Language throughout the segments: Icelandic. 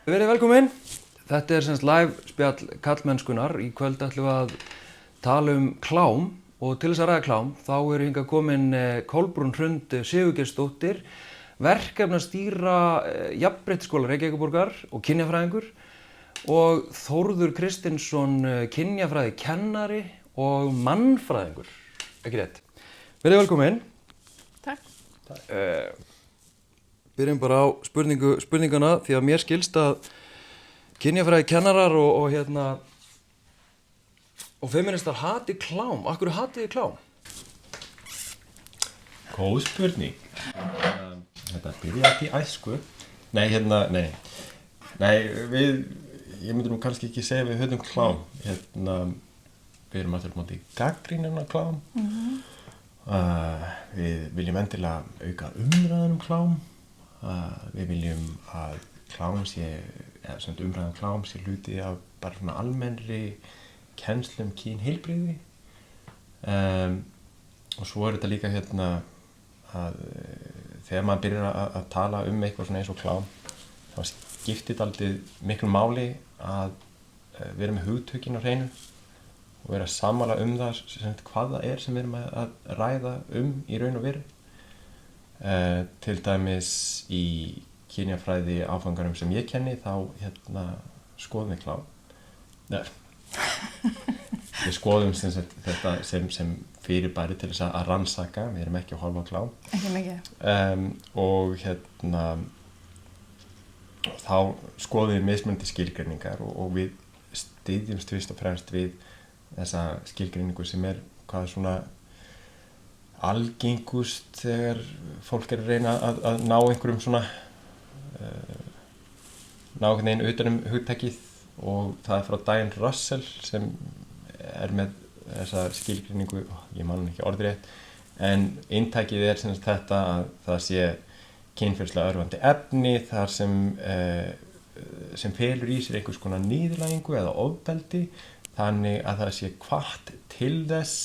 Verið velkomin. Þetta semst live spjall kallmennskunar. Í kvöld ætlum við að tala klám og til þess að ræða klám þá hingað komin Kolbrún Hrund Sigurgeirsdóttir, verkefnastýra Jafnréttisskóla Reykjavíkurborgar og kynjafræðingur og Þórður Kristinsson, kynjafræðikennari og mannfræðingur. Ekki rétt. Verið velkomin. Takk. Byrjum bara á spurningana því að mér skilst að kynjafræðikennarar og feministar hati klám. Af hverju hatið þið klám? Góð spurning. Þetta byrjaði í æsku. Nei, ég myndi nú kannski ekki segja við höfum klám. Við erum alltaf móti gagnrýnin á klám. Við viljum endilega auka umræðan klám. Við viljum að klám sé, umræðan klám sé hluti af bara svona almennri kennslu kynheilbrigði. Og svo þetta líka að þegar maður byrjar að tala eitthvað svona eins og klám, þá skiptir þetta aldrei miklu máli að vera með hugtökin á hreinu og vera sammála það hvað það er sem við erum að ræða í raun og veru. Til dæmis í kynjafræði áfangarum sem ég kenni þá skoðum við klám. Við skoðum þetta sem fyrirbæri til þess að rannsaka, við erum ekki að horfa á klám. Ekki mikið. Og þá skoðum við mismunandi skilgreiningar og við styðjumst fyrst og fremst við þessa skilgreiningu sem hvað svona algengust þegar fólk að reyna að ná einhverjum svona ná einhvern veginn utan hugtakið, og það frá Diane Russell sem með þessa skilgreiningu, ég man ekki orðrétt, en inntakið þetta að það sé kynferðislega örvandi efni þar sem felur í sér einhvers konar niðurlægingu eða ofbeldi, þannig að það sé hvatt til þess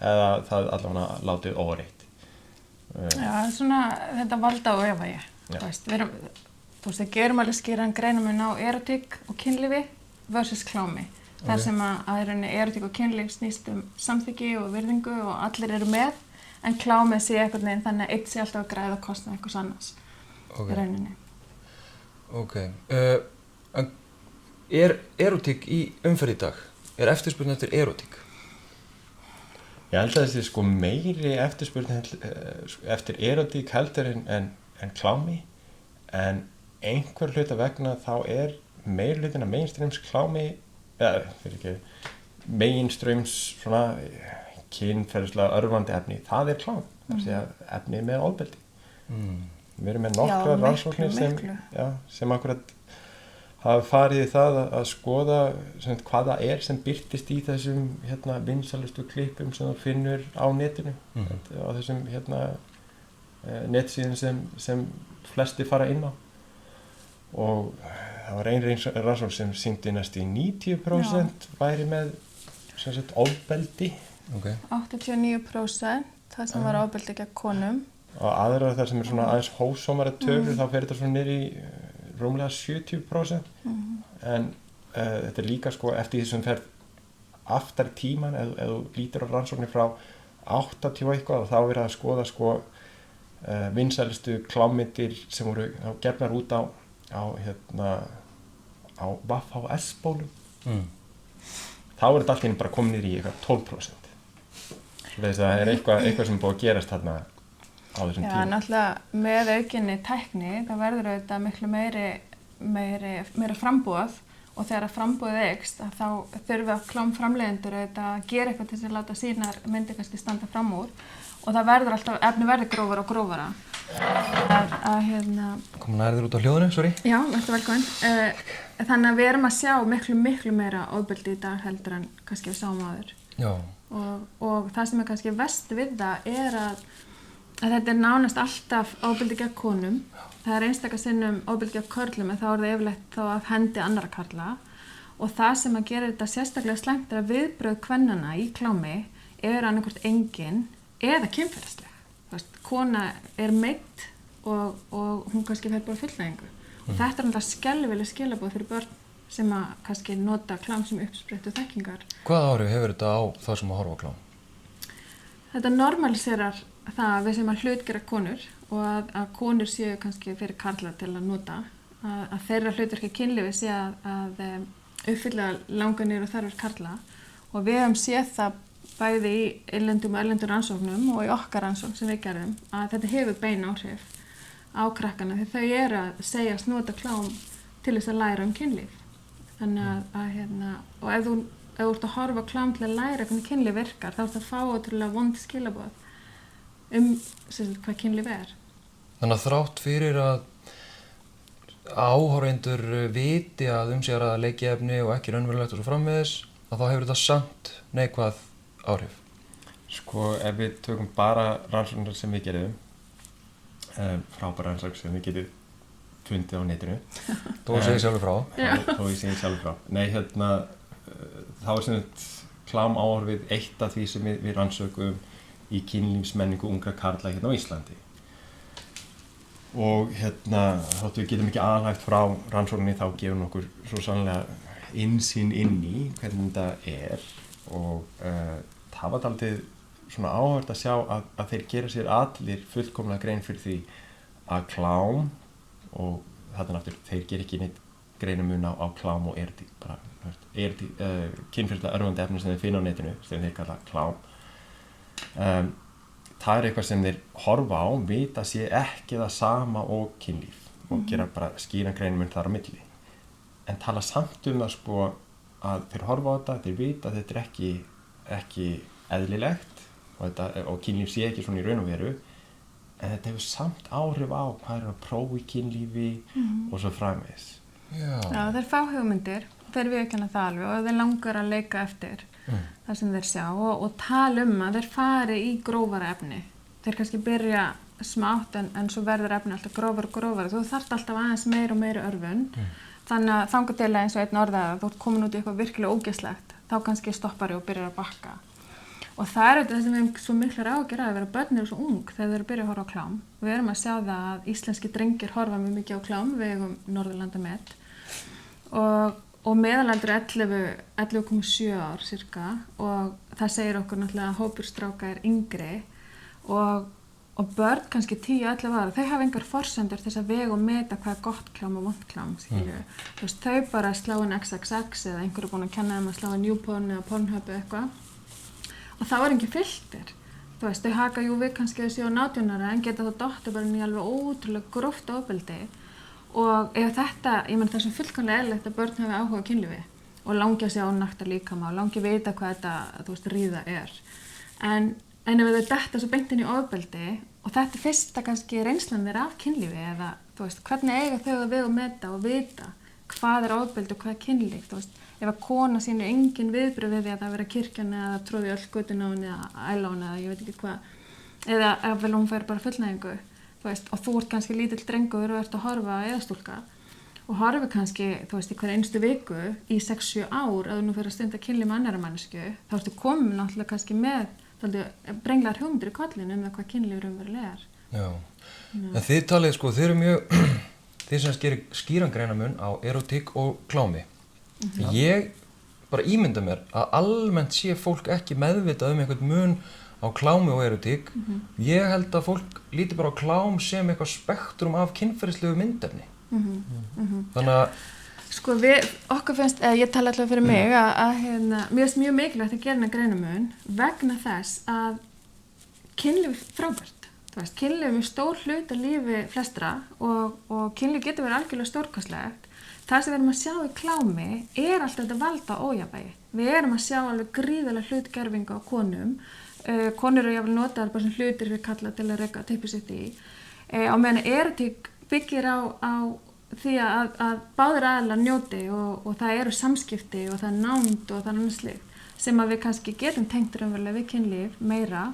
eða það allavega látið óreitt. Já, svona þetta valda og efavægi. Við gerum alveg skýran greinarmun á erótík og kynlífi versus klámi. Þar sem að erótík og kynlíf snýst samþykki og virðingu og allir eru með, en klámið sé einhvern veginn þannig að eitt sé alltaf að græða kostnað einhvers annars í rauninni. En erótík í umferð í dag? Er eftirspurn eftir erótík? Ég held að þessi meiri eftirspurn eftir erótík heldur en klámi, en einhver hluta vegna þá meiri hlutin af mainstreams klámi, mainstreams svona kynferðislega örvandi efni, það klám, það sé efni með ofbeldi. Við erum með nokkrar rannsóknir sem akkurat hafa farið í það að skoða hvað það sem birtist í þessum vinsælustu klippum sem þú finnur á netinu, á þessum netsíðum sem flesti fara inn á. Og það var ein rannsókn sem sýndi næstu í 90% væri með ofbeldi. 89% það sem var ofbeldi gegn konum. Og aðrar þar sem svona aðeins hófsamari tölur, þá fer þetta svona niður í rúmlega 70%. En þetta líka eftir því sem fer aftar tíman, ef þú lítur á rannsóknir frá 80 og eitthvað, þá verið að skoða vinsælustu klámmyndir sem voru gefnar út á VHS-bólum. Þá þetta allt í einu bara komið niður í eitthvað 12%. Það eitthvað sem búið að gerast þarna á þessum tíma. Já, náttúrulega með aukinni tækni, það verður auðvitað miklu meira framboð, og þegar framboðið eykst, þá þurfum við klámframleiðendur auðvitað að gera eitthvað til þess að láta sínar myndir kannski standa fram úr, og það verður alltaf, efni verður grófara og grófara. Komin nær þér út á hljóðinu, sorry. Já, verður velkomin. Þannig að við erum að sjá miklu meira ofbeldi í dag heldur en kannski við sáum áður. Já. Og það sem kannski verst við það að þetta nánast alltaf ofbeldi gegn konum. Það einstaka sinnum ofbeldi gegn körlum, en þá það yfirleitt þá af hendi annarra karla. Og það sem að gera þetta sérstaklega slæmt að viðbrögð kvennanna í klámi annaðhvort engin eða kynferðisleg. Kona meidd og hún kannski fer bara fullnægingu. og þetta er náttúrulega skelfileg skilaboð fyrir börn sem að kannski nota klám sem uppsprettu þekkingar. Hvaða áhrif hefur þetta á það sem að horfa á klám? Þetta normaliserar það að við sem að hlutgera konur og að konur séu kannski fyrir karla til að nota, að þeirra hlutverki kynlífi sé að uppfylla langar niður og þarfir karla og við höfum séð það bæði í innlendum og erlendum rannsóknum og í okkar rannsókn sem við gerðum að þetta hefur bein áhrif á krakkana því þau eru að segjast nota klám til þess að læra kynlíf. Þannig og ef þú ert að horfa á klám til að læra hvernig kynlíf virkar, þá ert að fá ótrúlega vond skilaboð hvað kynlíf er. Þannig að þrátt fyrir að áhorfendur viti að sé að ræða leikjefni og ekki raunverulegt og svo framvegis, að þá hefur þetta samt neikvæð áhrif. Sko, ef við tökum bara rannsóknar sem við gerðum, frábæra rannsókn sem við getum fundið á netinu. Þú segir sjálfur frá. Þó ég segi sjálfur frá. Nei, þá er sem klám áhorfið eitt af því sem við rannsökum í kynlífsmenningu ungra karla hérna á Íslandi. Og þóttu við getum ekki aðhægt frá rannsókninni þá gefum okkur svo sannlega innsýn inn í hvernig þetta er og það var dálítið svona áhugavert að sjá að þeir gera sér allir fullkomlega grein fyrir því að klám og þarna aftur þeir gera ekki neitt greinarmun á klám og erotík, bara kynferðislega örvandi efni sem þeir finna á netinu sem þeir kalla klám. Það er eitthvað sem þeir horfa á, vita sé ekki það sama og kynlíf og gera bara skýran greinarmun þar á milli. En tala samt það sko að þeir horfa á þetta, þeir vita að þetta er ekki eðlilegt og kynlíf sé ekki svona í raun og veru, en þetta hefur samt áhrif á hvað er að prófa í kynlífi og svo framvegis. Já, þeir fá hugmyndir, þeir viðurkenna það alveg og þeir langar að leika eftir það sem þeir sjá og tala að þeir fari í grófara efni. Þeir kannski byrja smátt en svo verður efni alltaf grófara og grófara. Þú þarft alltaf aðeins meira og meira örvun. Þannig að þangað til eins og einn orðaði þú ert komin út í eitthvað virkilega ógeðslegt, þá kannski stoppar og byrjar að bakka. Og það er það sem við hefum svo miklar áhyggjur að vera börn eru svo ung þegar þeir eru að byrja að horfa á klám. Við erum að sjá það að íslenski drengir horfa mjög mikið á klám, við eigum Norðurlandamet og meðalaldur 11,7 ár cirka og það segir okkur náttúrulega að hópur stráka er yngri og börn kannski 10-11 ára, þau hafa engar forsendur til þess að vega og meta hvað er gott klám og vont klám, skilju. Þú veist, þau bara slá inn XXX eða einhverju búin að kenna þeim að slá inn YouPorn eða Pornhub eða eitthvað. Og það var engin filter. Þú veist, þau haka jú við kannski að séu á 18 ára en geta þá dottið bara inn í alveg ótrúlega gróft ofbeldi. Og ef þetta, ég menn það er svo fullkomlega eðlilegt að börn hafi áhuga á kynlífi og langi að sjá nakta líkama og langi vita hvað þetta, þú veist, ríða er. En ef þau detta svo beint inn í ofbeldi og þetta er fyrsta kannski reynslan þeirra af kynlífi eða, þú veist, hvernig eiga þau að vega og meta og vita hvað er ofbeldi og hvað er kynlíf, þú veist. Ef að kona sýnir engin viðbrögð við því að það vera kirkjan eða tróði öll götuna á henni eða æla á henni eða ég veit ekki hvað eða ef vel hún fær bara fullnægingu, þú veist, og þú ert kannski lítill drengur og ert að horfa eða stúlka og horfi kannski, þú veist, í hver einstu viku í 6-7 ár að þú nú fyrir að stunda kynlíf með annarra mannesku, þá ertu komin náttúrulega kannski með brenglar hugmyndir í kollinu það hvað kynlíf raunverulega er. Já, en þið talið sko, þið eru mjög, þið sem gerir skýran greinarmun á erotík og klámi. Ég bara ímynda mér að almennt sé fólk ekki meðvitað einhvern mun á klámi og erotík. Ég held að fólk líti bara á klám sem eitthvað spektrum af kynferðislegu myndefni. Þannig að sko okkur finnst, ég tala alltaf fyrir mig að mér finnst mjög mikilvægt að gera hennar greinarmun vegna þess að kynlíf frábært. Þú veist, kynlíf er mjög stór hlut af lífi flestra og kynlíf getur verið algjörlega stórkostlegt. Það sem við erum að sjá í klámi er alltaf þetta valda ójafnvægi. Við erum að sjá alveg gríðarlega hlutgervingu á konum. Konur eru jafnvel notaðar bara sem hlutir fyrir kalla til að reka typpi sitt í. Á meðan erotík byggir á því að báðir aðilar njóti og það eru samskipti og það er nánd og það er annað slíkt sem að við kannski getum tengt raunverulega við kynlíf meira.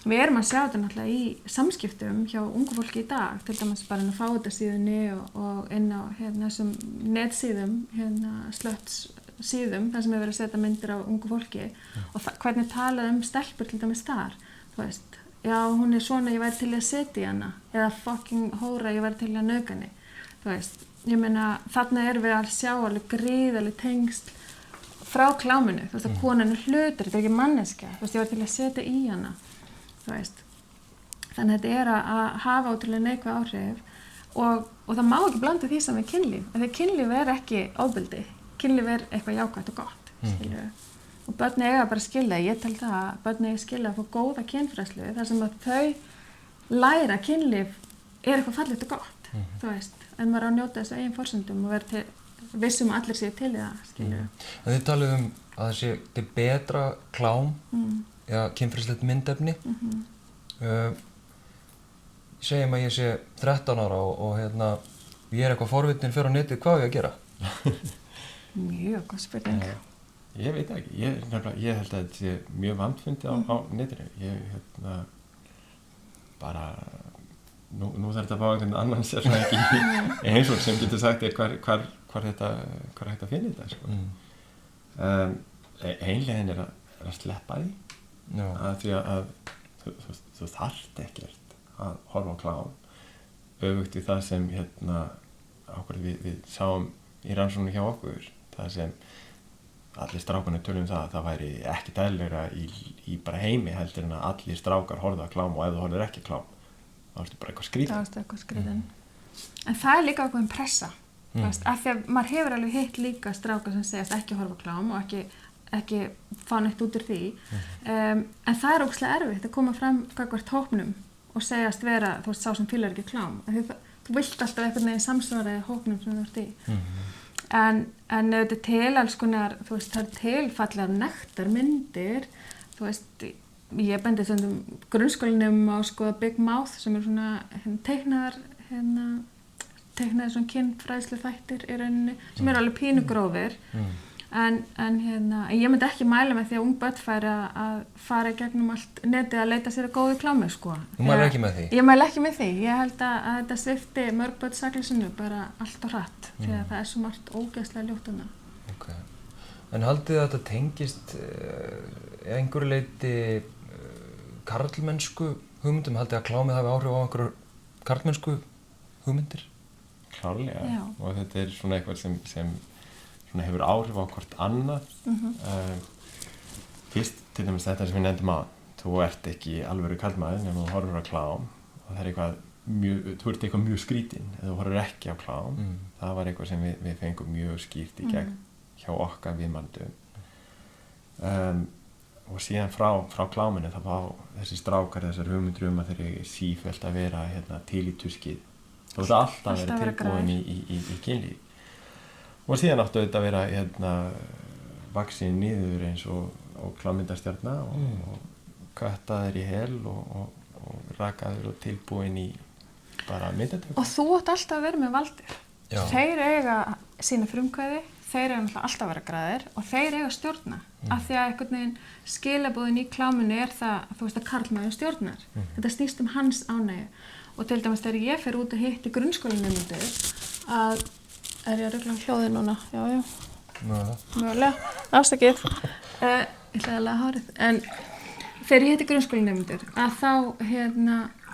Við erum að sjá þetta náttúrulega í samskiptum hjá ungu fólki í dag, til dæmis bara inn á fáutasíðunni og inn á þessum netsíðum, slötts síðum, þar sem er verið að setja myndir á ungu fólki og hvernig talað stelpur til dæmis þar, þú veist, já hún er svona ég væri til að setja í hana eða fucking hóra ég væri til að nauðga henni, þú veist, ég meina, þarna erum við að sjá alveg gríðarleg tengsl frá kláminu, þú veist, að konan er hlutur, þetta er ekki manneskja, þú veist, ég var til að setja í hana, þú veist. Þannig að þetta er að hafa ótrúlega neikvæð áhrif og það má ekki blanda því saman við kynlíf, af því kynlíf er ekki ofbeldi, kynlíf er eitthvað jákvætt og gott, skilju. Og börn eiga bara að skilja, ég tel það að börn eiga að skilja að fá góða kynfræðslu þar sem að þau læra kynlíf er eitthvað fallegt og gott, þú veist, en maður á að njóta þessu eigin forsendum og vera vissum að allir séu til í það, skilju. En þið talið að það sé til betra klám, eða kynfræðslegt myndefni. Segjum að ég sé 13 ára og ég er eitthvað forvitinn fyrir á netið, hvað á ég að gera? Mjög góð spurning. Ég veit ekki, ég held að þetta sé mjög vandfundið á netinu. Bara, nú þarf þetta að fá einhvern annan sérfræðing í heimsókn sem getur sagt þér hvar hægt að finna þetta, sko. Einlegin er að sleppa því, því að þú þarft ekkert að horfa á klám, öfugt í það sem við sáum í rannsóknum hjá okkur, það sem allir strákarnir tölum það að það væri ekki eðlilegra í bara heimi heldur en að allir strákar horfðu á klám og ef þú horfir ekki á klám þá ertu bara eitthvað skrýtin. Það ertu eitthvað skrýtin. En það er líka ákveðin pressa, af því að maður hefur alveg hitt líka strákar sem segjast ekki horfa á klám og ekki fá neitt út úr því, en það er ógeðslega erfitt að koma fram gagnvart hópnum og segjast vera, þú veist, sá sem fílar ekki klám. Þú vilt alltaf einhvern veginn samsvara hópnum sem þú ert í. En þetta er til alls konar, þú veist, það er til fallegar nektarmyndir, þú veist, ég bendi stundum grunnskólanum á skoða Big Mouth sem er svona teiknaðir svona kynfræðslu þættir í rauninni, sem eru alveg pínugrófir. En ég myndi ekki mæla með því að ung börn færi að fara í gegnum allt netið að leita sér að góðu klámi, sko. Þú mælir ekki með því? Ég mæli ekki með því. Ég held að þetta svipti mörg börn sakleysinu bara allt og hratt, því að það er svo margt ógeðslega ljótt um það. Okay. En haldið að þetta tengist einhverju leyti karlmennsku hugmyndum? Haldið að klámið hafi áhrif á einhverju karlmennsku hugmyndir? Klárlega. Já. Og þetta er svona eitthvað sem hefur áhrif á hvort annað. Fyrst til dæmis þetta sem við nefndum á, þú ert ekki alvöru karlmaður nema þú horfir á klám og það er þú ert eitthvað mjög skrítinn ef þú horfir ekki á klám. Það var eitthvað sem við fengum mjög skýrt í gegn hjá okkar viðmældum. Og síðan frá kláminu þá fá þessi strákar þessar hugmyndir að þeir eru sífellt að vera til í tuskið. Þú ert alltaf að vera tilbúin í kynlíf. Og síðan áttu þetta að vera vaksin niður eins og klámyndastjarna og köttaður í hel og rakaður og tilbúin í bara myndatöku. Og þú átt alltaf að vera með valdið. Já. Þeir eiga sína frumkvæði, þeir eiga alltaf að vera græðir og þeir eiga að stjórna. Af því að einhvern veginn skilaboðin í kláminu er það, þú veist, að karlmaður stjórnar. Þetta snýst hans ánægju. Og til dæmis þegar ég fer út og hitti grunnskólanemendur að er ég að rugla hljóðið núna? Já. Mögulega. Afsakið. Ég ætlaði að laga hárið. En þegar ég hitti grunnskólanemendur að þá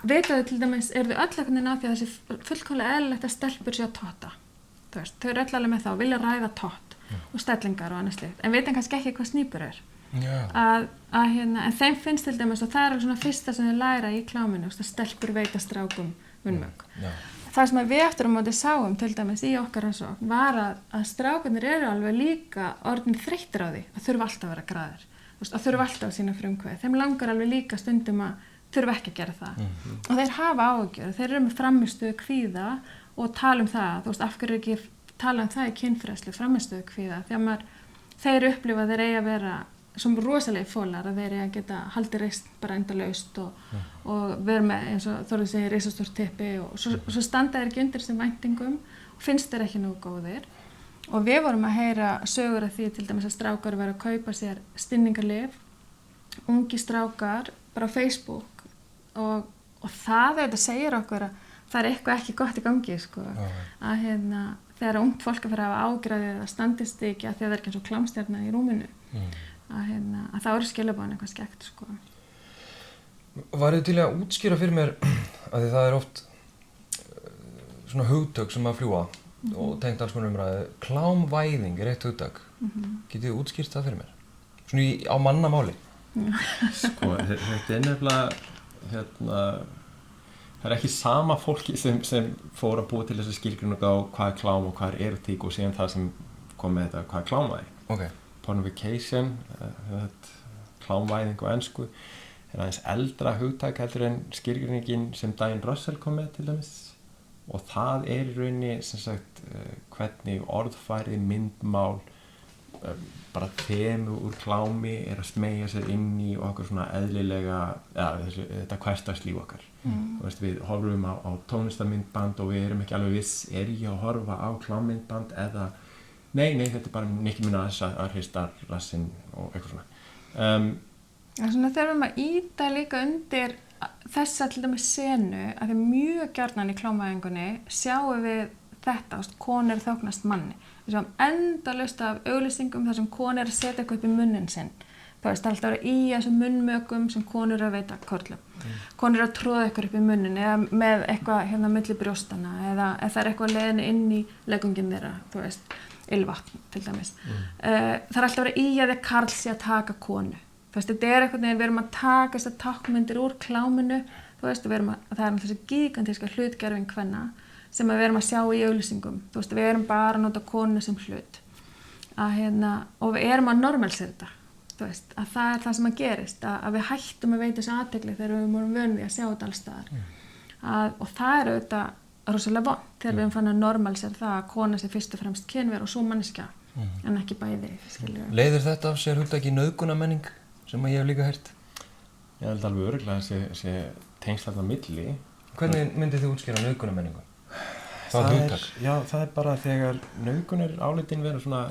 vitaðu til dæmis, eru þau öll einhvern veginn á því að þessi fullkomlega eðlilegt að stelpur séu að totta. Þú veist, þau eru öll alveg með þá, vilja ræða tott og stellingar og annað slíkt. En vita kannski ekki hvað snýpur er. En þeim finnst til dæmis og það er alveg svona fyrsta sem þau læra í kláminu, að stelpur veita strákum munnmök. Það sem við eftir á móti sáum til dæmis í okkar rannsókn var að strákarnir eru alveg líka orðin þreyttir á því að þurfa alltaf að vera græðir, að þurfa alltaf að sína frumkvæði. Þeim langar alveg líka stundum að þurfa ekki að gera það. Og þeir hafa áhyggjur, þeir eru með frammistöðu kvíða og tala það, þú veist, af hverju ekki tala það í kynfræðslu, frammistöðu kvíða, því að þeir upplifa þeir eigi að vera sem rosalega fólar að þeir eigi að geta haldið reist bara endalaust og vera með, eins og Þórður segir, risastórt tippi og svo standa þeir ekki undir þessum væntingum og finnst þeir ekki nógu góðir. Og við vorum að heyra sögur af því til dæmis að strákar vera að kaupa sér stinningarlyf, ungi strákar bara á Facebook og það þetta segir okkur að það er eitthvað ekki gott í gangi, sko. Að þegar ungt fólk að fara að ágræði að standist ekki að því að það er ekki eins og klámstjarna í rúminu. Að það eru skilaboðin eitthvað skekkt, sko. Var þið til að útskýra fyrir mér að því það er oft svona hugtök sem að fljúga og tengt alls konar umræðu. Klámvæðing er eitt hugtak. Getið þið útskýrt það fyrir mér? Svona á mannamáli. Sko, þetta nefnilega, það ekki sama fólki sem fór að búa til þessu skilgreiningu á hvað klám og hvað erotík og síðan það sem kom með þetta, hvað klámvæðing. Okay. Pornification, klámvæðing á ensku, aðeins eldra hugtak heldur en skilgreiningin sem Diane Russell kom með til dæmis og það í rauninni sem sagt hvernig orðfæri, myndmál, bara þemu úr klámi að smeygja sér inn í okkar svona eðlilega, þetta hversdagslíf okkar. Þú veist, við horfum á tónlistarmyndband og við erum ekki alveg viss, ég að horfa á klámmyndband eða nei, þetta bara Nicki Minaj að hrista rassinn og eitthvað svona. Svona þegar við maður íta líka undir þessa til dæmis senu að því mjög gjarnan í klámvæðingunni sjáum við þetta, konur þóknast manni. Við sjáum endalaust af auglýsingum þar sem konur setja eitthvað upp í munnin sinn. Það er alltaf að vera í þessum munnmökum sem konur að veita körlum. Konur að tróða eitthvað upp í munnin eða með eitthvað milli brjóstana eða það er eitthvað leiðinni inn í legunginn þeirra, þú veist, ylvatn til dæmis. Það er alltaf að vera í að karl sé að taka konu. Þú veist, þetta er eitthvað við erum að taka þessar tákmyndir úr kláminu, þú veist, það er þessi gigantíska hlutgerfing kvenna sem við erum að sjá í auglýsingum. Þú veist, við erum bara að nota konu sem hlut. Og við erum að normalisera þetta. Þú veist, að það er það sem að gerist, að við hættum að veita þessu athygli þegar við vorum vön við að sjá þetta alls staðar. Og það er auðvitað rosalega vont þegar við erum fann að normalisera það að kona sé fyrst og fremst kynver og svo manneskja, en ekki bæði, skilju. Leiðir þetta af sér hugtakið nauðgunarmenning sem ég hef líka heyrt? Ég held alveg örugglega sé tengsl þarna á milli. Hvernig myndið þið útskýra nauðgunarmenningu? Það er bara þegar nauðgun er álitin vera svona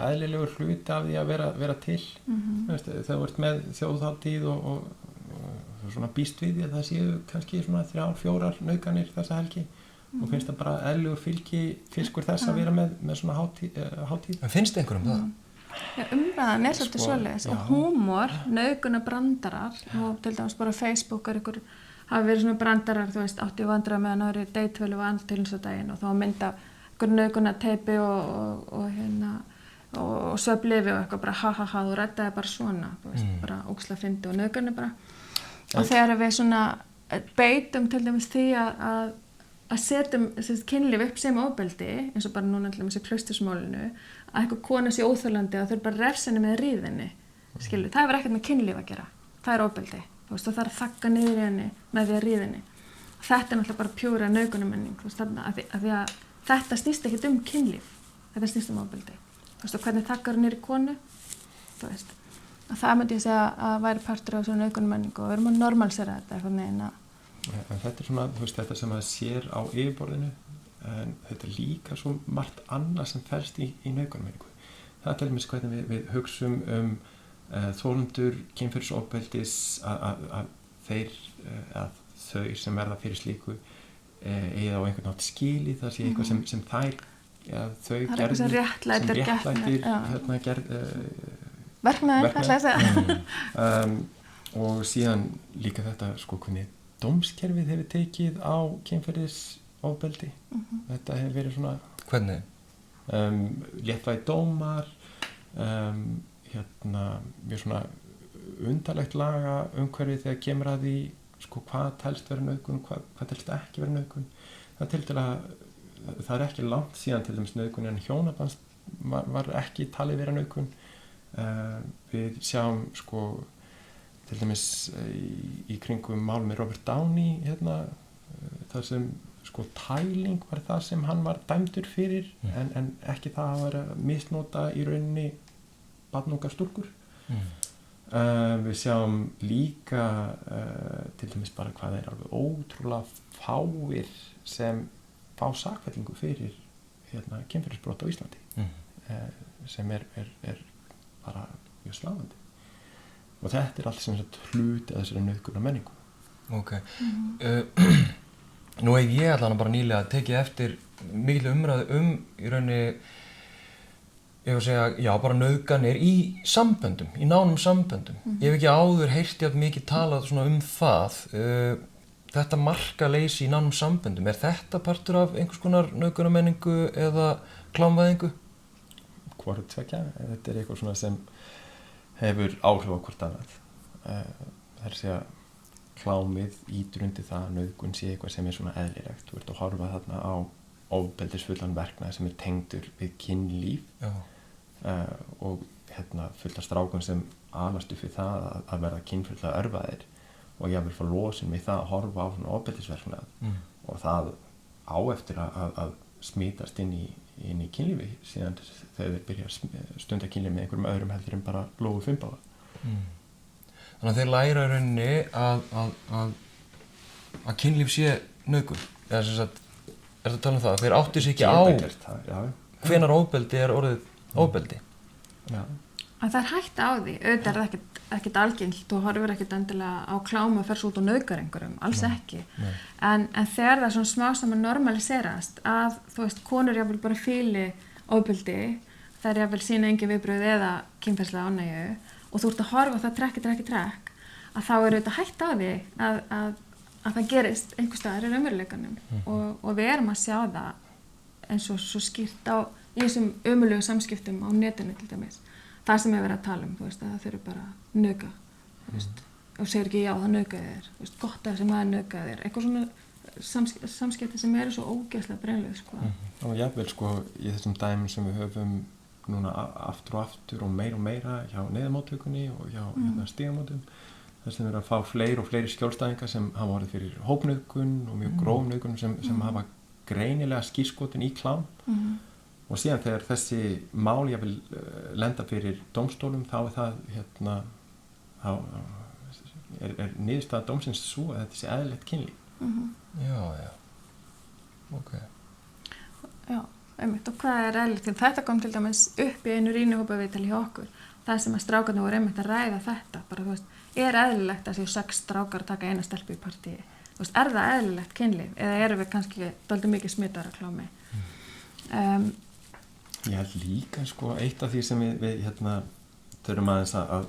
eðlilegur hluti af því að vera til. Þegar þú ert með þjóðhátíð og svona býst við því að það séu kannski svona 3-4 nauðganir þessa helgi og finnst það bara eðlilegur fiskur þess að vera með svona hátíð. En finnst einhverjum það? Já, umræðan er svolítið svoleiðis og húmor, nauðgunarbrandarar og til dæmis bara Facebook ykkur hafa verið svona brandarar, þú veist, átti vandræða meðan árið deytvölu og andtilnsdaginn og þá mynda ykkur nauðgunarteipi og svefnlyfi og eitthvað bara ha, þú ræddaði bara svona, þú veist, bara ógeðslega fyndið og nauðgunni bara. Og þegar við svona beitum til dæmis því að setjum kynlíf upp sem ofbeldi, eins og bara núna til dæmis í Klaustursmálinu, að eitthvað kona sé óþolandi og þau bara refsa henni með ríðinni, skilur, það hefur ekkert með kynlíf að gera, það er ofbeldi. Þú veist, það er að þagga niður í henni með því að ríða henni. Þetta er náttúrulega bara pjúra nauðgunarmenning, þú veist, af því að þetta snýst ekkert kynlíf, þetta snýst ofbeldi. Þú veist, og hvernig þaggar niður í konu, þú veist. Og það myndi ég segja að væri partur af svona nauðgunarmenningu og við erum að normalisera þetta eitthvað neina. En þetta er svona, þú veist, þetta sem að sér á yfirborðinu, en þetta er líka svo margt annað sem felst í nauðgunarmenningu. Það er til dæmis hvernig við hugsum þolendur kynferðisofbeldis að þau sem verða fyrir slíku eða á einhvern nátt skili það sé eitthvað sem þau gerðir verknaður ætla að segja og síðan líka þetta sko hvernig dómskerfið hefur tekið á kynferðisofbeldi þetta hefur verið svona hvernig? Léttvægir dómar mjög svona undarlegt laga umhverfi þegar kemur að því sko hvað telst vera nauðgun og hvað telst ekki vera nauðgun það er ekki langt síðan til dæmis nauðgun en hjónaband var ekki talið vera nauðgun við sjáum sko til dæmis í kringum mál með Robert Downey þar sem sko tæling var það sem hann var dæmdur fyrir en ekki það að vera misnota í rauninni barnungar stúlkur. Við sjáum líka til dæmis bara hvað alveg ótrúlega fáir sem fá sakfellingu fyrir kynferðisbrot á Íslandi sem er bara mjög sláandi. Og þetta allt sem hluti af þessari nauðgunarmenningu. Ok. Nú hef ég allan bara nýlega tekið eftir mikil umræðu í rauninni ég var að segja, já, bara nauðganir í samböndum, í nánum samböndum. Ég hef ekki áður heyrt jafn mikið talað svona það. þetta markaleysi í nánum samböndum, þetta partur af einhvers konar nauðgunarmenningu eða klámvæðingu? Hvoru tveggja, þetta eitthvað svona sem hefur áhrif á hvort annað. Það er að segja klámið ítur undir það að nauðgun sé eitthvað sem svona eðlilegt. Þú ert að horfa þarna á ofbeldisfullan verknað sem tengdur við kynlíf og fullt af strákum sem alast upp við það að verða kynferðislega örvaðir og jafnvel fá losun við það að horfa á svona ofbeldisverknað og það á eftir að smítast inn í kynlífi síðan þegar þeir byrja að stunda kynlífi með einhverjum öðrum heldur en bara lógu fimbáða. Þannig að þeir læra í rauninni að kynlíf sé nauðgun. Eða sem sagt, ertu að tala um það? Þeir átti sig ekki á hvenær ofbeldi orðið ofbeldi. Já. Að það hætta á því, auðvitað það ekkert algengt, þú horfir ekkert endilega á klám að ferst út og nauðgar einhverjum, alls ekki. En þegar það svona smá saman normaliserast að, þú veist, konur jafnvel bara fíli ofbeldi, það er jafnvel sína engin viðbrögð eða kynferðislega ánægju og þú ert að horfa það trekk, að þá er auðvitað hætta á því að það gerist einhvers staðar í raunveruleikanum og við erum að sjá það eins og svo skýrt í þessum ömurlegu samskiptum á netinu til dæmis. Það sem ég verið að tala þú veist, að það þurfi bara að nauðga, þú veist, og segir ekki já, það nauðgaði þér, þú veist, gott að þessi maður nauðgaði þér, eitthvað svona samskipti sem eru svo ógeðslega brennleg, sko. Og jafnvel, sko, í þessum dæmum sem við höfum núna aftur og meira hjá neyðarmóttökunni og hjá stígamótum, þar sem við erum að fá fleiri og fleiri skjólstæðingar sem hafa orðið fyrir hópnauðgun og mjög gróf nauðgun sem hafa greinilega skírskotin í klám. Og síðan þegar þessi mál jafnvel lenda fyrir dómstólum þá er það þá er niðurstaða dómsins svo að þetta sé eðlilegt kynlíf. Já. Ok. Já, einmitt. Og hvað er eðlilegt? Þetta kom til dæmis upp í einu rýnihópaviðtali hjá okkur. Það sem að strákarnir voru einmitt að ræða þetta. Bara, þú veist, er eðlilegt að séu 6 strákar að taka eina stelpu í partíi? Þú veist, er það eðlilegt kynlíf? Eða erum við kannski dálítið mikið smitaðar af klámi? Ég held líka, sko, eitt af því sem við þurfum aðeins að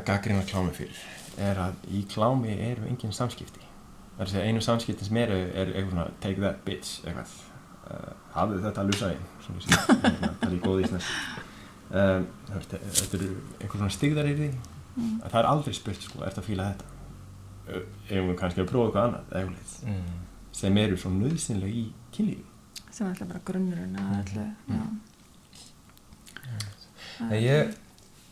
gagnrýna klámi fyrir er að í klámi eru engin samskipti. Það er að segja, einu samskipti sem er eitthvað svona take that bitch, eitthvað. Hafðu þetta að lusa einn, svona sem það er í góð íslensk. Þetta eru einhver svona styggðaryrði. Það er aldrei spurt, sko, ertu að fíla þetta? Eigum við kannski að prófa eitthvað annað, eitthvað sem eru svo nauðsynleg í kynlífi. Sem er alltaf bara grunnurinn að öllu,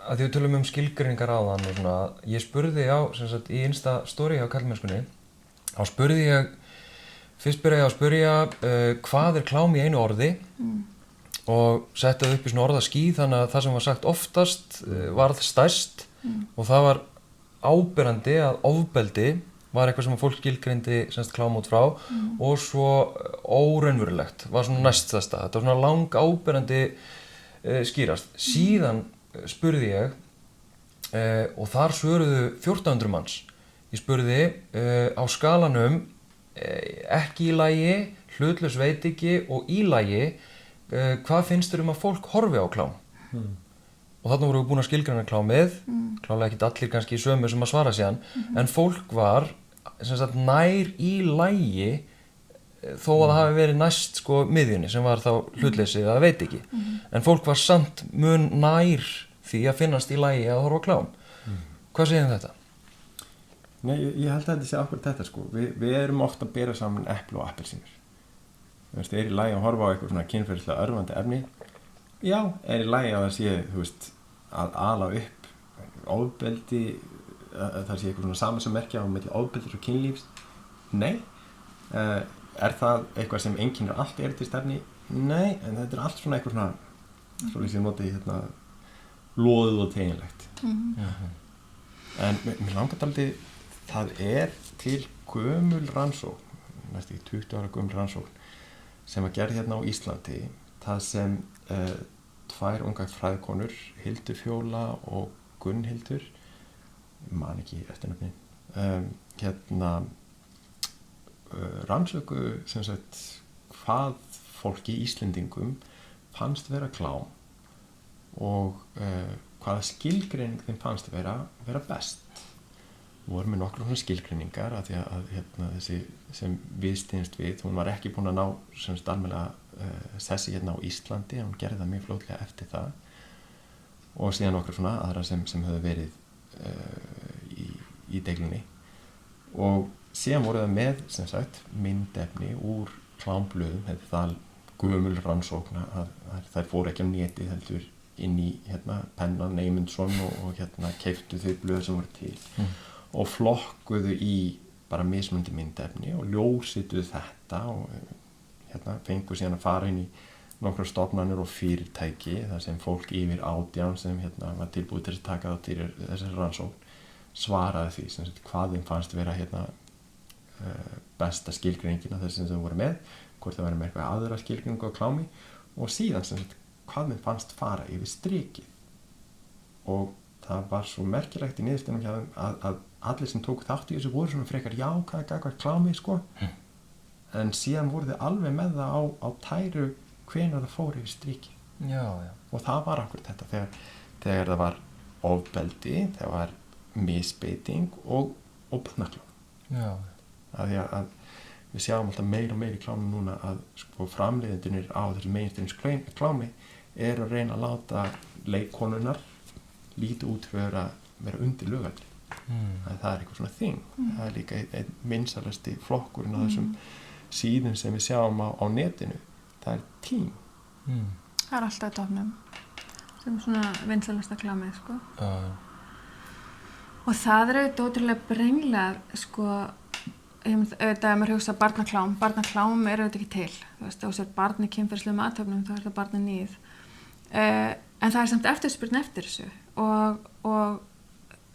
Að því við tölum skilgreiningar áðan og svona, ég spurði sem sagt, í Insta story á kallmennskunni, þá spurði ég, fyrst byrjaði ég að spyrja hvað er klám í einu orði og setti það upp í svona orðaskíð þannig að það sem var sagt oftast varð stærst og það var áberandi að ofbeldi var eitthvað sem fólk skilgreindi klám út frá og svo óraunverulegt var svona næstasta. Þetta var svona lang áberandi skýrast. Síðan spurði ég og þar svöruðu 1400 manns. Ég spurði á skalanum ekki í lagi, hlutlaus veit ekki og í lagi hvað finnst þér að fólk horfi á klám? Og þarna vorum við búin að skilgreina klámið, klálega ekkert allir kannski í sömu sem að svara síðan, en fólk var sem sagt nær í lagi þó að það hafi verið næst sko miðjunni sem var þá hlutleysið eða veit ekki. En fólk var samt mun nær því að finnast í lagi að horfa á klám. Hvað segir þetta? Nei, ég held að þetta sé akkurat þetta sko. Við erum ofta að bera saman epli og appelsínur. Þú veist, er í lagi að horfa á eitthvað svona kynferðislega örvandi efni? Já, er í lagi að það sé, þú veist, að ala upp ofbeldi, að það sé eitthvað svona samansammerkja á milli ofbeldis og kynlífs? Nei. Er það eitthvað sem einkennir allt erótískt-efni? Nei, en þetta er allt svona eitthvað svona, svo sem noti loðið og teginlegt. En mér langar dálítið, það er til gömul rannsókn, næstu 20 ára gömul rannsókn, sem var gerð hérna á Íslandi, það sem 2 ungar fræðikonur, Hildur Fjóla og Gunnhildur, ég man ekki eftirnafnin, rannsöku sem sagt hvað fólki Íslendingum fannst vera klám og hvaða skilgreining þeim fannst vera best vorum með nokkrar svona skilgreiningar af því að hérna, þessi sem við styðumst við, hún var ekki búin að ná semst almennilega sessi hérna á Íslandi, hún gerði það mjög fljótlega eftir það og síðan nokkrar svona aðra sem höfðu verið í deiglunni og síðan voru það með sem sagt myndefni úr klámblöðum, þetta er það gömul rannsókn að þær fóru ekki á netið heldur inn í hérna pennan Eymundsson og hérna keyptu þau blöð sem voru til og flokkuðu í bara mismunandi myndefni og ljósituðu þetta og hérna fengu síðan að fara inn í nokkrar stofnanir og fyrirtæki þar sem fólk yfir 18 sem hérna var tilbúið til að taka það til þessari rannsókn svaraði því sem sagt hvað þeim fannst vera hérna besta skilgreiningin af þessi sem þau voru með, hvort það væri með eitthvað aðra skilgreiningu á klámi og síðan sem sagt hvað þeim fannst fara yfir strikið og það var svo merkilegt í niðurstöðunum hjá þeim að allir sem tóku þátt í þessu voru svona frekar jákvæðir gagnvart klámi sko en síðan voru þau alveg með það á tæru hvenær það fór yfir strikið og það var akkurat þetta þegar það var ofbeldi, þegar var misbeiting og barnaklám að því að við sjáum alltaf meira og meira í klámi núna að sko framleiðendurnir á þessu meginstreymis klámi er að reyna að láta leikkonurnar líta út fyrir að vera undir lögaldri það er eitthvað svona þing það er líka einn vinsælasti flokkurinn á þessum síðum sem við sjáum á netinu það er teen það er alltaf í topnum sem svona vinsælasta klámið sko og það er auðvitað ótrúlega brenglað sko auðvitað ef maður hugsa barnaklám er auðvitað ekki til þú veist, ef þú sér barn í kynferðislegum athöfnum þá er það barnaníð en það er samt eftirspurn eftir þessu og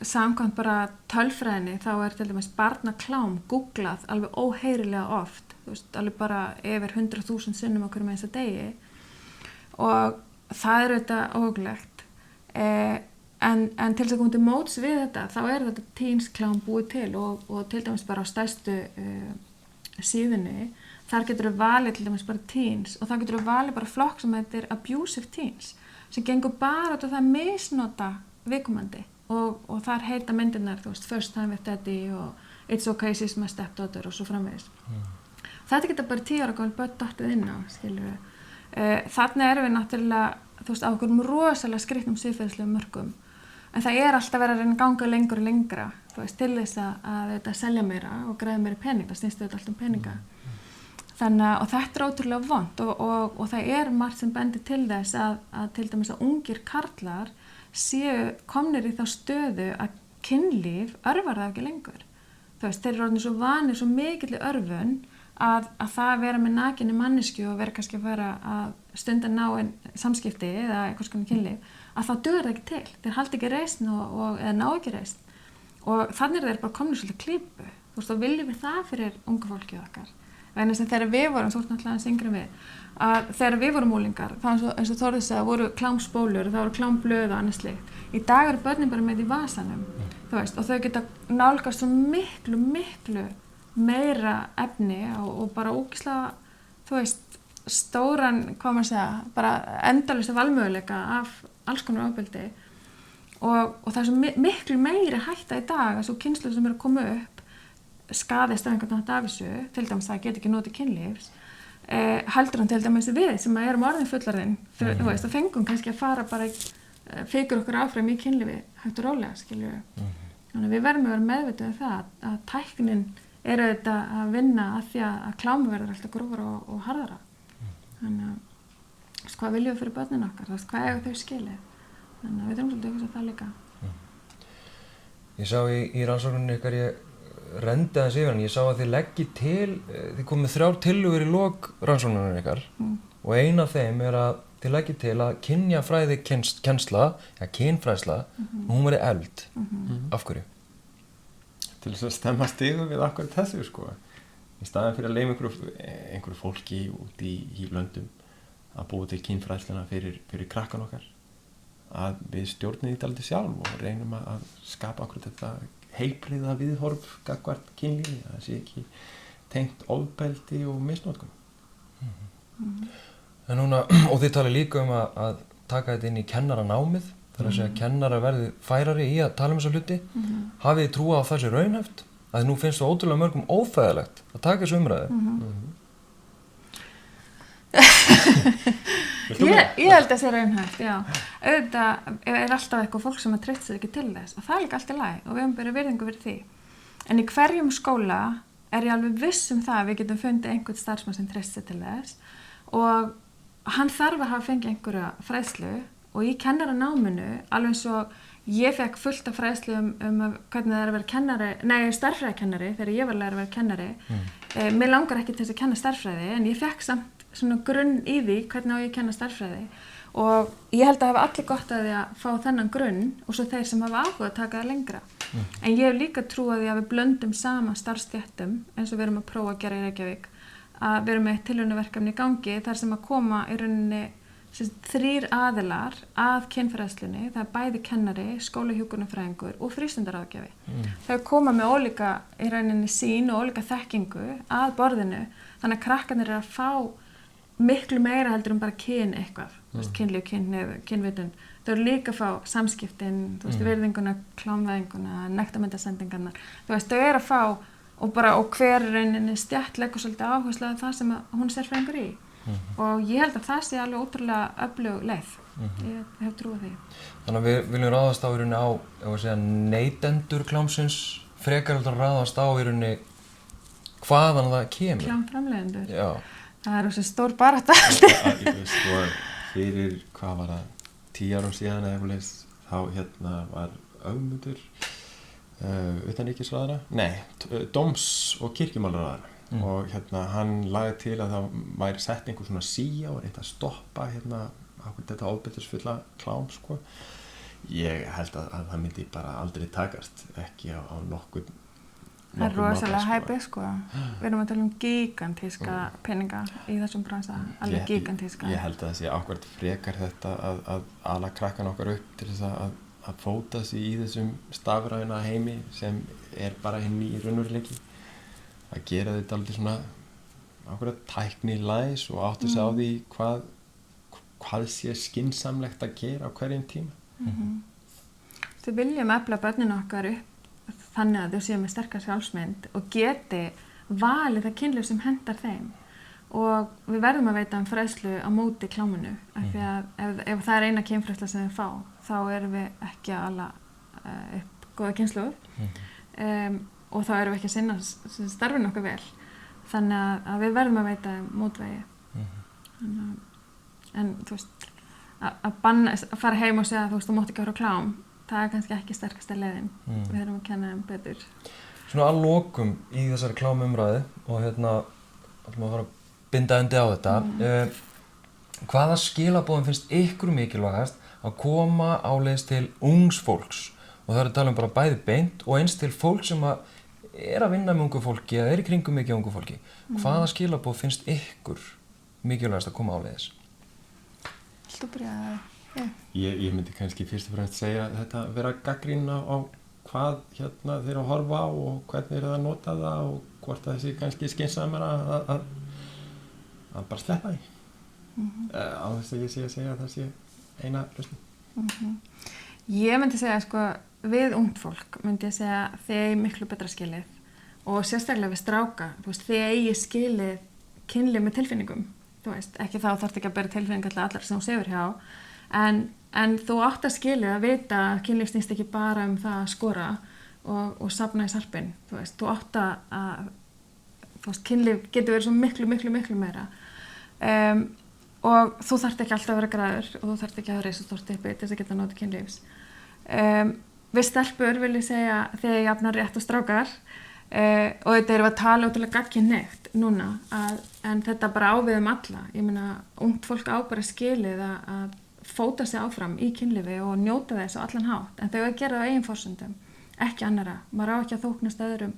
samkvæmt bara tölfræðinni þá er til dæmis barnaklám googlað alveg óheyrilega oft þú veist, alveg bara yfir 100.000 sinnum á hverjum einsta degi og það er auðvitað óhuggulegt en til þess að koma til móts við þetta þá er þetta teensklám búið til og til dæmis bara á stærstu síðunni þar getur við valið til dæmis bara teens og þar getur við valið bara flokk sem heitir abusive teens sem gengur bara út af það misnota viðkomandi og þar heita myndirnar þú veist First Time with Daddy og It's Okay She's My Stepdaughter og svo framvegis þetta getur bara 10 ára gömul börn dottið inn á skilur við þarna erum við náttúrulega þú veist á okkurum rosalega skrýtnum siðferðislegum mörkum en það er alltaf verið að reyna að ganga lengur og lengra þú veist til þess að þetta selja meira og græða meira pening það snýst þetta allt peninga þannig og þetta er ótrúlega vont og það er margt sem bendir til þess að til dæmis að ungir karlar séu komnir í þá stöðu að kynlíf örvar það ekki lengur þú veist þeir eru orðnir svo vanir svo mikilli örvun að það að vera með nakinni manneskju og vera kannski að fara að stunda náin samskipti eða eitthvað svona kynlíf að þá dugar það ekki til þeir halda ekki reisn eða ná ekki reisn og þannig er þeir bara komnir svolítið klípu þú veist og viljum við það fyrir ungu fólkið okkar vegna sem þegar við vorum, þú ert náttúrulega aðeins yngri en við að þegar við vorum unglingar þá eins og Þórður sagði, voru klámspólur það voru klámblöð og annað slíkt í dag eru börnin bara með í vasanum þú veist, og þau geta nálgast svo miklu meira efni og bara ógeðslega þú veist, stóran hvað maður segja, bara endalaust valmöguleika af alls konar ofbeldi og það er svo miklu meiri hætta í dag að svo kynslur sem eru að koma upp skaðist af einhvern nátt af þessu, til dæmis það get ekki notið kynlífs, heldur hann til dæmis við sem erum orðin fullorðin, þú veist, og fengum kannski að fara bara fyrir okkur áfram í kynlífi hægt og rólega, skilju. Þannig að við verðum að vera meðvituð um það að tæknin er auðvitað að vinna að því að klámi verður alltaf grófara og harðara. Þannig að, hvað viljum við fyrir börnin okkar, hvað eiga þau skilið? Þannig að við þurfum svolítið að hugsa það líka. Ég sá í rannsókninni ykkar, ég rendi aðeins yfir hann, ég sá að þið leggið til, þið komið 3 tillögur í lok rannsókninni ykkar og ein af þeim er að þið leggið til að kynjafræði kennsla, kynfræðsla, hún verið efld. Af hverju? Til þess að stemma stigu við akkurat þessu, sko. Í staðinn fyrir að leyfa einhverju fólki út í löndum að búa til kynfræðsluna fyrir krakkan okkar, að við stjórnum þetta aldrei sjálf og reynum að skapa akkurat þetta heilbrigða viðhorf gagnvart kynlífi, að það sé ekki tengt ofbeldi og misnotkun. En núna, og þið talið líka um að taka þetta inn í kennaranámið, þar að segja kennarar verði færari í að tala þessa hluti. Hafið þið trúað á það sé raunhæft? Að nú finnst það ótrúlega mörgum óþægilegt að taka þessu umræðu. Ég held að það sé raunhæft, já. Auðvitað alltaf eitthvað fólk sem treyst sér ekki til þess og það er líka allt í lagi og við höfum bara virðingu fyrir því. En í hverjum skóla er ég alveg viss það að við getum fundið einhvern starfsmann sem treyst sér til þess og hann þarf að hafa fengið einhverja fræðslu og í kennaranáminu, alveg eins og ég fekk fullt af fræðslu hvernig það er að vera stærðfræðikennari þegar ég var að læra að vera kennari. Mér langar ekki til þess að kenna stærðfræði en ég fekk samt svona grunn í því hvernig á ég að kenna stærðfræði og ég held að hafa allir gott að því að fá þennan grunn og svo þeir sem hafa áhuga að taka það lengra. En ég hef líka trúað því að við blöndum saman starfsstéttum eins og við erum að prófa að gera í Reykjavík að við erum með tilraunaverkefni í gangi þar sem að koma í rauninni 3 aðilar að kynfræðslunni, það er bæði kennari, skólahjúkrunarfræðingur og frístundaráðgjafi. Þau koma með ólíka í rauninni sín og ólíka þekkingu að borðinu þannig að krakkarnir eru að fá miklu meira heldur bara kyn eitthvað, kynlíf, kynvitund. Þau eru líka að fá samskiptin, virðinguna, klámvæðinguna, nektarmyndasendingarnar. Þau eru að fá og hver rauninni stétt leggur svolítið áherslu á það sem hún er sérfræðingur í. Og ég held að það sé alveg ótrúlega öflug leið. Ég hef trúið því. Þannig að við viljum ráðast á í rauninni á, ef að segja, neytendur klámsins, frekar heldur að ráðast á í rauninni hvaðan það kemur. Klámframleiðendur. Já. Það er þessi stór barátta. Fyrir, hvað var það, 10 árum síðan eða eitthvað leys, þá var Ögmundur utanríkisráðherra, dóms- og kirkjumálaráðherra. Og hann lagði til að það væri sett einhver svona síja og reynt að stoppa þetta ofbeldisfulla klám, sko. Ég held að það myndi bara aldrei takast, ekki á nokkurn Það er rosalega hæpið, sko. Við erum að tala gigantíska peninga í þessum bransa, alveg gigantíska. Ég held að það sé ákvæmt frekar þetta að ala krakkan okkar upp til þess að fóta sig í þessum stafræna heimi sem er bara hinn í raunveruleiki. Að gera þetta alveg svona ákveðið tæknilæs og áttu sig á því hvað sé skynsamlegt að gera á hverjum tíma. Þau viljum efla börnin okkar upp þannig að þau séu með sterkar sjálfsmynd og geti valið það kynlíf sem hentar þeim og við verðum að veita fræðslu á móti kláminu af því að ef það er eina kynfræðsla sem við fá þá erum við ekki að ala upp góða kynslóð og þá erum við ekki að sinna starfinu okkar vel þannig að við verðum að veita mótvegi en þú veist að fara heim og segja þú mátt ekki vera klám það er kannski ekki sterkasta leiðin við þurfum að kenna þeim betur Svona að lokum í þessari klámumræðu og ætlum að fara að binda endi á þetta hvaða skilaboðum finnst ykkur mikilvægast að koma áleiðis til ungs fólks og það er að tala bara bæði beint og eins til fólk sem er að vinna með ungu fólki eða er í kringum mikið ungu fólki hvaða skilaboð finnst ykkur mikilvægast að koma áleiðis? Viltu byrja að Ég myndi kannski fyrst og fremst segja þetta vera gagnrýna á hvað þeir eru að horfa á og hvernig eru að nota það og hvort það sé kannski skynsamara að bara sleppa því á þess að ég sé að segja að það sé eina lausn. Ég myndi segja sko við ungt fólk myndi ég segja þið eigi miklu betra skilið og sérstaklega við stráka þið eigi skilið kynlíf með tilfinningum ekki þá þarf ekki að bera tilfinningar til allar sem þú sefur hjá en þú átt að skilja að vita að kynlíf snýst ekki bara það að skora og safna í sarpinn þú átt að kynlíf getur verið svo miklu meira og þú þarft ekki alltaf að vera græður og þú þarft ekki að hafa risastórt typpi til þess að geta notið kynlífs við stelpur vil ég segja þegar ég jafnar rétt og strákar og þetta erum við að tala ótrúlega gagnkynhneigt núna en þetta bara á við alla ég meina ungt fólk á bara skilið að fóta sig áfram í kynlífi og njóta þess á allan hátt en þau að gera það á eigin forsendum ekki annara, maður á ekki að þóknast öðrum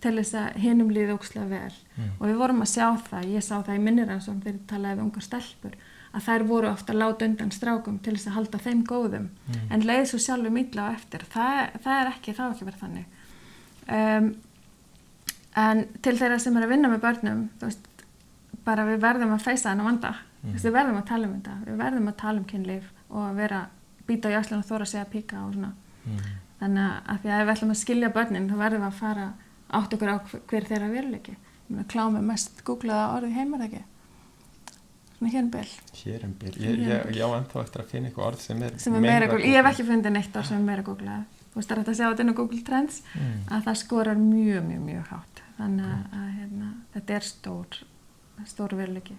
til þess að hinum líði ógeðslega vel og við vorum að sjá það, ég sá það í minni rannsókn þegar ég talaði við ungar stelpur að þær voru ofta að láta undan strákum til þess að halda þeim góðum en leið svo sjálfum illa á eftir það er ekki verið þannig en til þeirra sem er að vinna með börnum bara við verðum að feysa þennan vanda við verðum að tala þetta við verðum að tala kynlíf og að vera býta á jaxlinn og þóra sig að píka og svona. Þannig að því að ef við ætlum að skilja börnin þá verðum við að fara átt okkur á hver þeirra veruleiki. Klám er mest googlaða orðið heim, er það ekki? Svona hér Hér ég á ennþá eftir að finna eitthvað orð sem er meira googlað. Ég hef ekki fundið neitt orð sem er meira googlað. Þú veist, það er hægt að sjá þetta inn á Google Trends að það skorar mjög hátt. Þannig að þetta er stór veruleiki.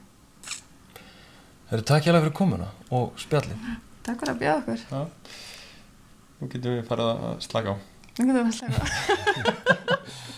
Takk hérlega fyrir komuna og spjallið. Takk fyrir að bjóða okkur. Já. Nú getum við farið að slaka á. Nú getum við að slaka á.